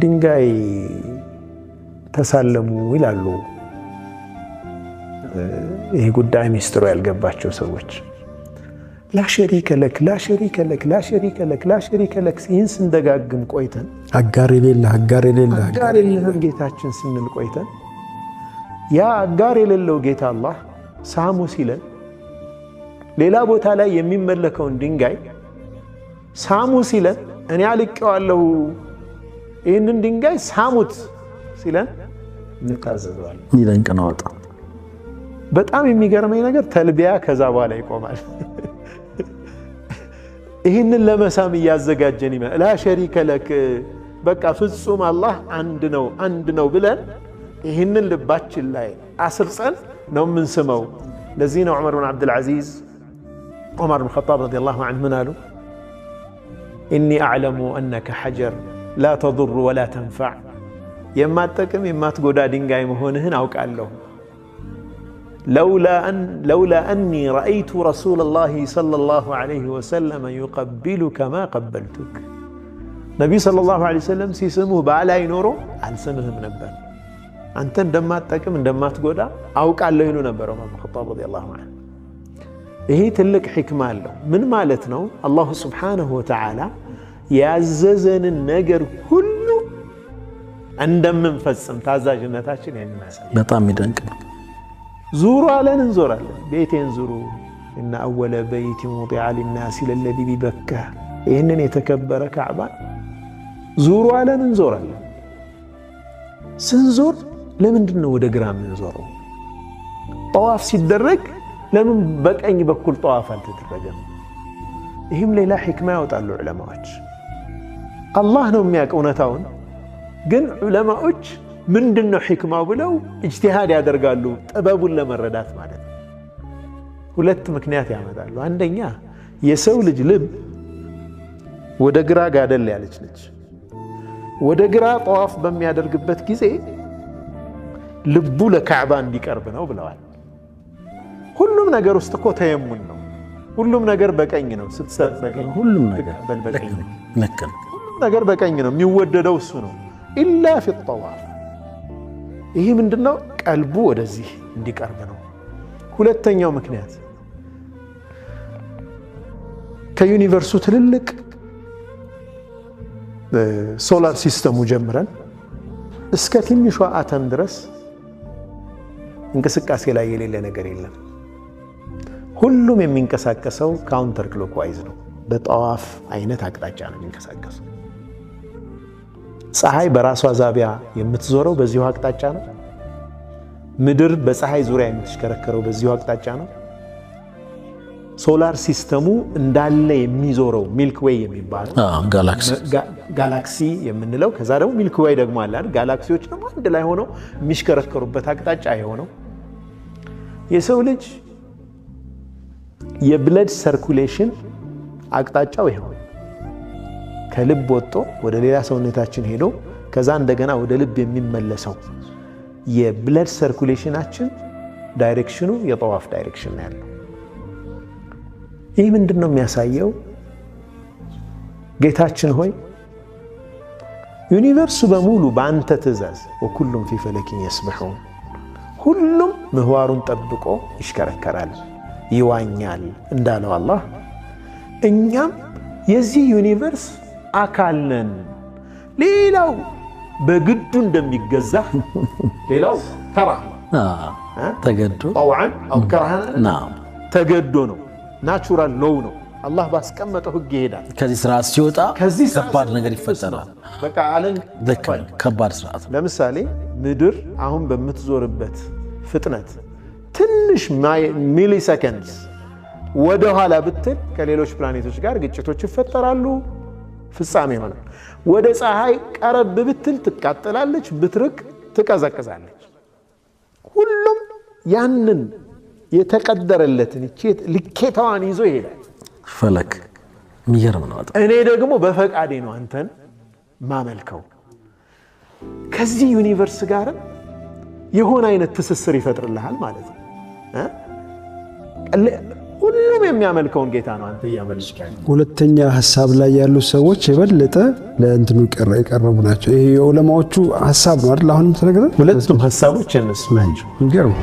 ድንጋይ ተሳለሙ ይላሉ ይሄ ጉዳይ ሚስጥሩ ያልገባቸው ሰዎች لا شريك لك لا شريك لك لا شريك لك لا شريك لك ሲንስ እንደጋግም ቆይተን አጋር የሌለህም ጌታችን ስንል ቆይተን ያ አጋር የሌለው ጌታ አላህ ሳሙ ሲለን ሌላ ቦታ ላይ የሚመለከውን ድንጋይ ሳሙ ሲለን እኔ አልቀዋለሁ ይሄንን ድንጋይ ሳሙት ሲለን እንታዘዛለን ይደንቅ ነው በጣም የሚገርመኝ ነገር ተልቢያ ከዛ በኋላ ይቆማል ይሄንን ለመሳም ያዘጋጀን ይመ ላ ሸሪከ ለክ በቃ ፍጹም አላህ አንድ ነው ብለን ይሄንን ልባችን ላይ አስርጸን ነው ምን ስመው ለዚህ ነው ዑመር ብን አብዱል አዚዝ ዑመር ብን ኸጣብ ረዲየላሁ ዐንሁ ምን አሉ إني أعلم أنك حجر لا تضر ولا تنفع የማትጠቅም የማትጎዳ ድንጋይ መሆንህን አውቃለሁ لولا أني رأيت رسول الله صلى الله عليه وسلم يقبلك ما قبلتك نبي صلى الله عليه وسلم ሲስሙህ ባላይ ኖሮ አልሰምህም ነበር አንተ እንደማትጠቅም እንደማትጎዳ አውቃለሁ ይሉ ነበር ዑመር ብን ኸጣብ ረዲየላሁ ዐንሁ ይሄ ትልቅ ሕክማ አለው ምን ማለት ነው አላሁ ሱብሓነሁ ወተዓላ ያዘዘንን ነገር ሁሉ እንደምንፈጽም ታዛዥነታችን የሚያሳይ በጣም ይደንቅ ነው ዙሩ አለን እንዞራለን ቤቴን ዙሩ እና أول بيت وضع للناس الذي ببكة ይህንን የተከበረ ካዕባ ዙሩ አለን እንዞራለን ስንዞር ለምንድን ነው ወደ ግራ የምንዞረው ጠዋፍ ሲደረግ ለምን በቀኝ በኩል ጠዋፍ አልተደረገም ይህም ሌላ ሕክማ ያወጣሉ ዑለማዎች አላህ ነው የሚያውቀው እውነታውን ግን ዑለማዎች ምንድነው ሕክማው ብለው ኢጅቲሃድ ያደርጋሉ ጥበቡን ለመረዳት ማለት ነው ሁለት ምክንያት ያመጣሉ አንደኛ የሰው ልጅ ልብ ወደ ግራ ጋደል ያለች ነች ወደ ግራ ጠዋፍ በሚያደርግበት ጊዜ ልቡ ለካዕባ እንዲቀርብ ነው ብለዋል ሁሉም ነገር ውስጥ እኮ ተየሙን ነው ሁሉም ነገር በቀኝ ነው ስትሰጥ በቀኝ ሁሉም ነገር በቀኝ ሁሉም ነገር በቀኝ ነው የሚወደደው እሱ ነው ኢላ ፊ الطواف ይሄ ምንድነው ቀልቡ ወደዚህ እንዲቀርብ ነው ሁለተኛው ምክንያት ከዩኒቨርሱ ትልልቅ ሶላር ሲስተሙ ጀምረን እስከ ትንሿ አተም ድረስ እንቅስቃሴ ላይ የሌለ ነገር የለም ሁሉም የሚንቀሳቀሰው ካውንተር ክሎክዋይዝ ነው በጠዋፍ አይነት አቅጣጫ ነው የሚንቀሳቀሰው ፀሐይ በራሷ ዛቢያ የምትዞረው በዚሁ አቅጣጫ ነው ምድር በፀሐይ ዙሪያ የምትሽከረከረው በዚሁ አቅጣጫ ነው ሶላር ሲስተሙ እንዳለ የሚዞረው ሚልክ ዌይ የሚባለው ጋላክሲ የምንለው ከዛ ደግሞ ሚልክ ዌይ ደግሞ አለ አይደል ጋላክሲዎች ደግሞ አንድ ላይ ሆነው የሚሽከረከሩበት አቅጣጫ የሆነው የሰው ልጅ የብለድ ሰርኩሌሽን አቅጣጫው ይሄው ከልብ ወጥቶ ወደ ሌላ ሰውነታችን ሄዶ ከዛ እንደገና ወደ ልብ የሚመለሰው የብለድ ሰርኩሌሽናችን ዳይሬክሽኑ የጠዋፍ ዳይሬክሽን ነው ያለው ይህ ምንድነው የሚያሳየው ጌታችን ሆይ ዩኒቨርሱ በሙሉ በአንተ ትእዛዝ ወኩሉም ፊ ፈለኪን የስበሑን ሁሉም ምህዋሩን ጠብቆ ይሽከረከራል ይዋኛል እንዳለው አላህ እኛም የዚህ ዩኒቨርስ አካል ነን ሌላው በግዱ እንደሚገዛ ሌላው ተራ ተገዶ طوعا او كرها نعم ተገዶ ነው ናቹራል ሎው ነው አላህ ባስቀመጠው ህግ ይሄዳል ከዚህ ስርዓት ሲወጣ ከባድ ነገር ይፈጠራል በቃ አለን ከባድ ስርዓት ለምሳሌ ምድር አሁን በምትዞርበት ፍጥነት ትንሽ ሚሊ ሰከንድስ ወደ ኋላ ብትል ከሌሎች ፕላኔቶች ጋር ግጭቶች ይፈጠራሉ ፍጻሜ ይሆናል ወደ ፀሐይ ቀረብ ብትል ትቃጠላለች ብትርቅ ትቀዘቅዛለች ሁሉም ያንን የተቀደረለትን ልኬታዋን ይዞ ይሄዳል ፈለክ የሚገርም ነው እኔ ደግሞ በፈቃዴ ነው አንተን ማመልከው ከዚህ ዩኒቨርስ ጋር የሆነ አይነት ትስስር ይፈጥርልሃል ማለት ነው ሁሉም የሚያመልከውን ጌታ ነው አንተ እያመልክ። ሁለተኛ ሐሳብ ላይ ያሉ ሰዎች የበለጠ ለእንትኑ የቀረቡ ናቸው። ይሄ የዑለማዎቹ ሐሳብ ነው አይደል? አሁንም ተነገረ። ሁለቱም ሐሳቦች እነሱ ናቸው። ይገርም